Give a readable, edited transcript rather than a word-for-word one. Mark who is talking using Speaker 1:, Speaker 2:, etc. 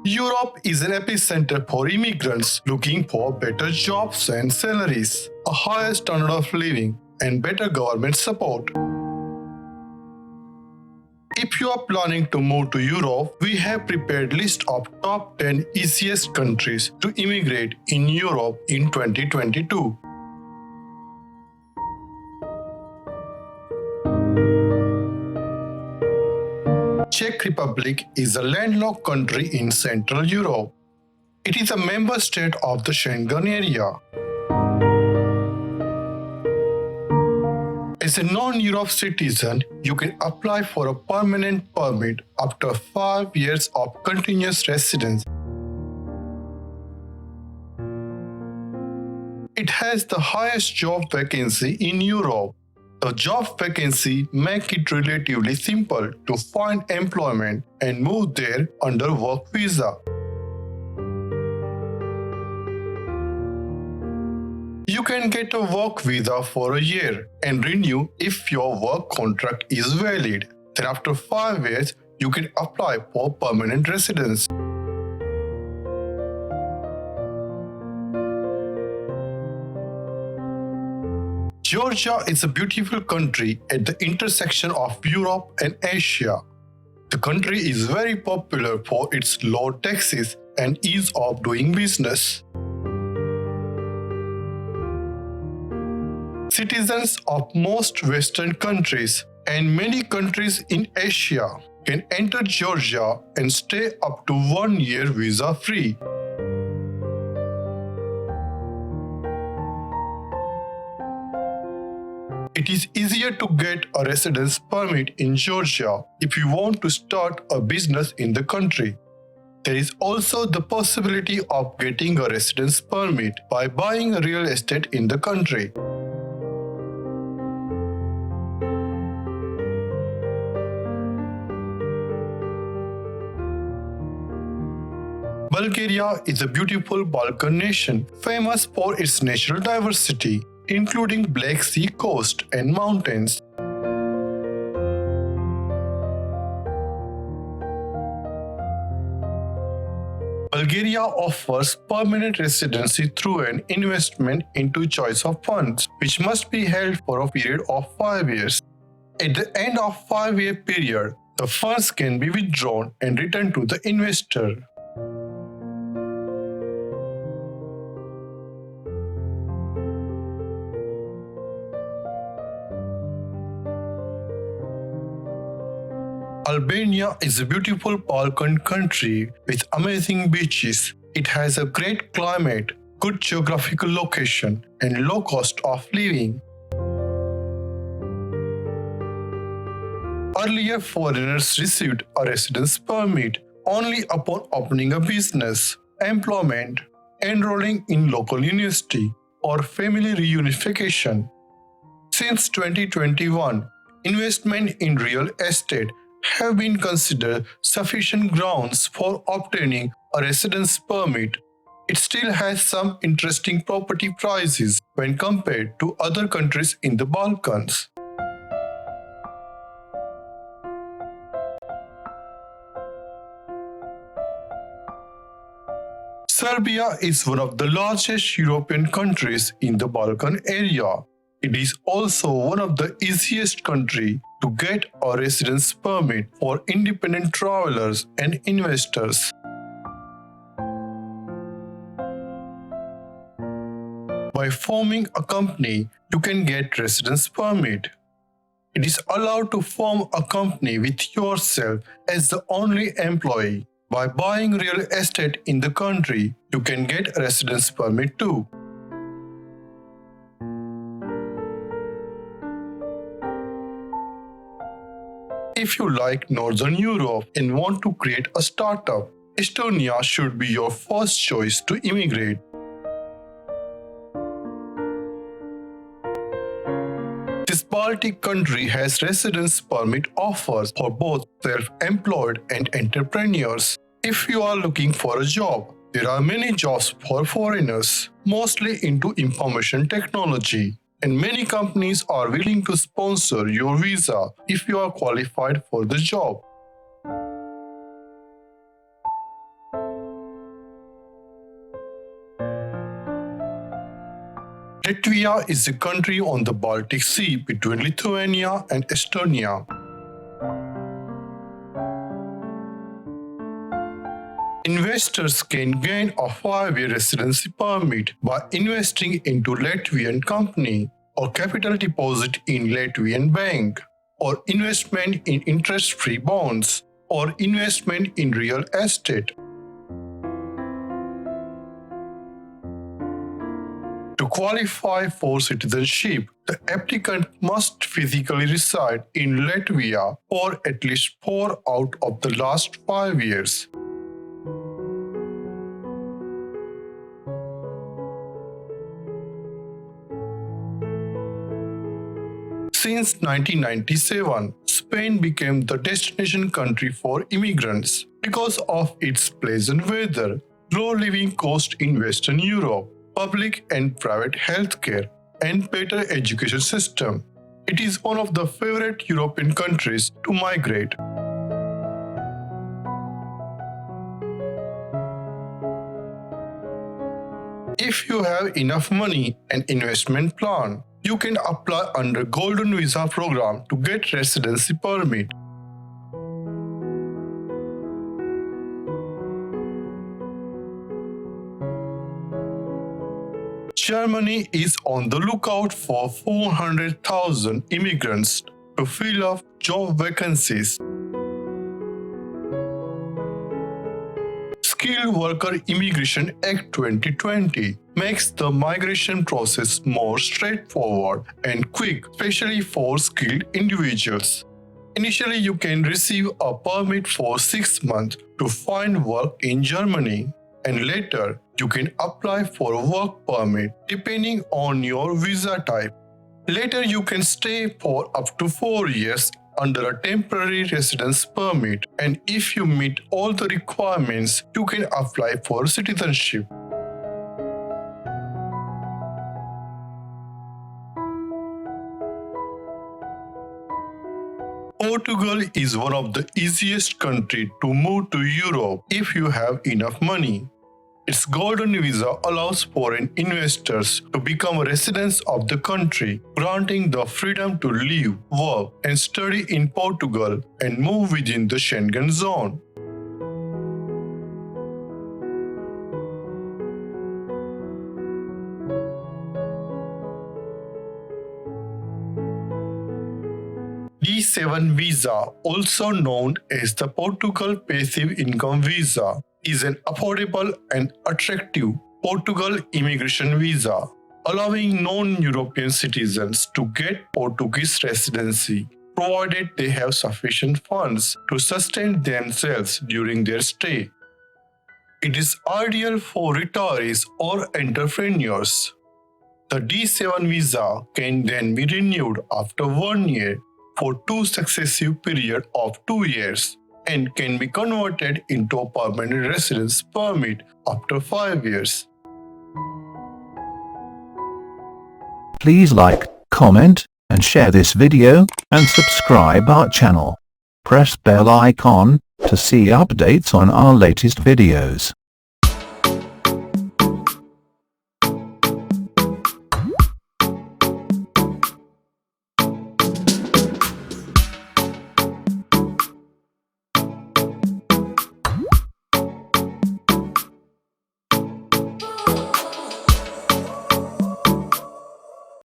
Speaker 1: Europe is an epicenter for immigrants looking for better jobs and salaries, a higher standard of living, and better government support. If you are planning to move to Europe, we have prepared a list of top 10 easiest countries to immigrate in Europe in 2022. Czech Republic is a landlocked country in Central Europe. It is a member state of the Schengen area. As a non-Europe citizen, you can apply for a permanent permit after 5 years of continuous residence. It has the highest job vacancy in Europe. The job vacancy makes it relatively simple to find employment and move there under work visa. You can get a work visa for a year and renew if your work contract is valid. Then after 5 years, you can apply for permanent residence. Georgia is a beautiful country at the intersection of Europe and Asia. The country is very popular for its low taxes and ease of doing business. Citizens of most Western countries and many countries in Asia can enter Georgia and stay up to 1 year visa-free. It is easier to get a residence permit in Georgia if you want to start a business in the country. There is also the possibility of getting a residence permit by buying real estate in the country. Bulgaria is a beautiful Balkan nation famous for its natural diversity, including Black Sea coast and mountains. Bulgaria offers permanent residency through an investment into choice of funds, which must be held for a period of 5 years. At the end of 5-year period, the funds can be withdrawn and returned to the investor. Albania is a beautiful Balkan country with amazing beaches. It has a great climate, good geographical location, and low cost of living. Earlier, foreigners received a residence permit only upon opening a business, employment, enrolling in local university, or family reunification. Since 2021, investment in real estate have been considered sufficient grounds for obtaining a residence permit. It still has some interesting property prices when compared to other countries in the Balkans. Serbia is one of the largest European countries in the Balkan area. It is also one of the easiest countries to get a residence permit for independent travelers and investors. By forming a company, you can get residence permit. It is allowed to form a company with yourself as the only employee. By buying real estate in the country, you can get a residence permit too. If you like Northern Europe and want to create a startup, Estonia should be your first choice to immigrate. This Baltic country has residence permit offers for both self-employed and entrepreneurs. If you are looking for a job, there are many jobs for foreigners, mostly into information technology. And many companies are willing to sponsor your visa if you are qualified for the job. Latvia is a country on the Baltic Sea between Lithuania and Estonia. Investors can gain a 5-year residency permit by investing into Latvian company or capital deposit in Latvian bank, or investment in interest-free bonds, or investment in real estate. To qualify for citizenship, the applicant must physically reside in Latvia for at least 4 out of the last 5 years. Since 1997, Spain became the destination country for immigrants because of its pleasant weather, low living cost in Western Europe, public and private healthcare, and better education system. It is one of the favorite European countries to migrate. If you have enough money and investment plan, you can apply under Golden Visa program to get residency permit. Germany is on the lookout for 400,000 immigrants to fill up job vacancies. Skilled Worker Immigration Act 2020 makes the migration process more straightforward and quick, especially for skilled individuals. Initially, you can receive a permit for 6 months to find work in Germany, and later you can apply for a work permit depending on your visa type. Later, you can stay for up to 4 years under a temporary residence permit, and if you meet all the requirements, you can apply for citizenship. Portugal is one of the easiest countries to move to Europe if you have enough money. Its Golden Visa allows foreign investors to become residents of the country, granting the freedom to live, work, and study in Portugal and move within the Schengen zone. D7 visa, also known as the Portugal Passive Income Visa, is an affordable and attractive Portugal immigration visa, allowing non-European citizens to get Portuguese residency, provided they have sufficient funds to sustain themselves during their stay. It is ideal for retirees or entrepreneurs. The D7 visa can then be renewed after 1 year for 2 successive periods of 2 years, and can be converted into a permanent residence permit after 5 years.
Speaker 2: Please like, comment, and share this video, and subscribe our channel. Press bell icon to see updates on our latest videos.